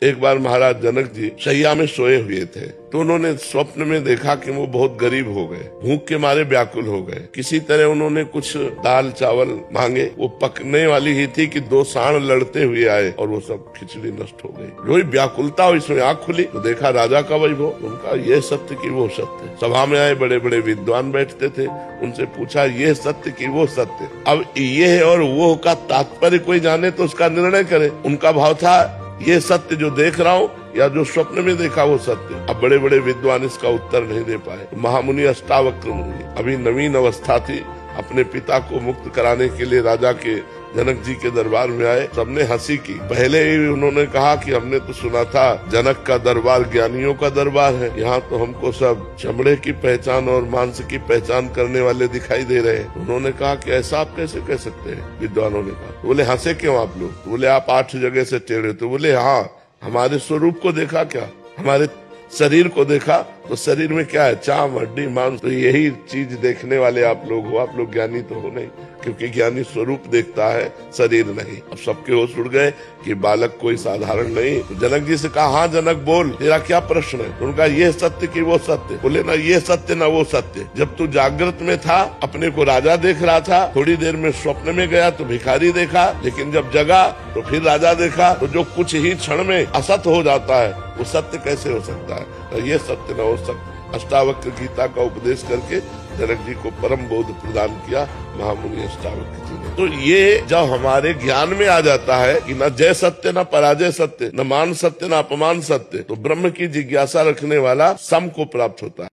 एक बार महाराज जनक जी शैया में सोए हुए थे, तो उन्होंने स्वप्न में देखा कि वो बहुत गरीब हो गए, भूख के मारे व्याकुल हो गए। किसी तरह उन्होंने कुछ दाल चावल मांगे, वो पकने वाली ही थी कि 2 सांड लड़ते हुए आए और वो सब खिचड़ी नष्ट हो गई। जो व्याकुलता हुई, इसमें आँख खुली तो देखा राजा का वैभव। उनका ये सत्य की वो सत्य। सभा में आए बड़े बड़े विद्वान बैठते थे, उनसे पूछा ये सत्य की वो सत्य। अब ये और वो का तात्पर्य कोई जाने तो उसका निर्णय करे। उनका भाव था ये सत्य जो देख रहा हूँ या जो स्वप्न में देखा वो सत्य। अब बड़े बड़े विद्वान इसका उत्तर नहीं दे पाए। महामुनि अष्टावक्र मुनि अभी नवीन अवस्था थी, अपने पिता को मुक्त कराने के लिए राजा के जनक जी के दरबार में आए। सबने हंसी की। पहले ही उन्होंने कहा कि हमने तो सुना था जनक का दरबार ज्ञानियों का दरबार है, यहाँ तो हमको सब चमड़े की पहचान और मांस की पहचान करने वाले दिखाई दे रहे हैं। उन्होंने कहा कि ऐसा आप कैसे कह सकते हैं? विद्वानों ने कहा। बोले हंसे क्यों आप लोग? बोले आप 8 जगह से टेढ़े। तो बोले हाँ, हमारे स्वरूप को देखा क्या? हमारे शरीर को देखा तो शरीर में क्या है? चाम हड्डी मांस। तो यही चीज देखने वाले आप लोग हो। आप लोग ज्ञानी तो हो नहीं, क्योंकि ज्ञानी स्वरूप देखता है, शरीर नहीं। अब सबके होश उड़ गए कि बालक कोई साधारण नहीं। तो जनक जी से कहा हाँ जनक बोल, तेरा क्या प्रश्न है? तो उनका ये सत्य कि वो सत्य। बोले ना ये सत्य ना वो सत्य। जब तू जागृत में था अपने को राजा देख रहा था, थोड़ी देर में स्वप्न में गया तो भिखारी देखा, लेकिन जब जगा तो फिर राजा देखा। तो जो कुछ ही क्षण में असत हो जाता है वो सत्य कैसे हो सकता है? तो ये सत्य न हो सकता। अष्टावक्र गीता का उपदेश करके जनक जी को परम बोध प्रदान किया महामुनि अष्टावक्र जी ने। तो ये जब हमारे ज्ञान में आ जाता है कि न जय सत्य न पराजय सत्य, न मान सत्य न अपमान सत्य, तो ब्रह्म की जिज्ञासा रखने वाला सम को प्राप्त होता है।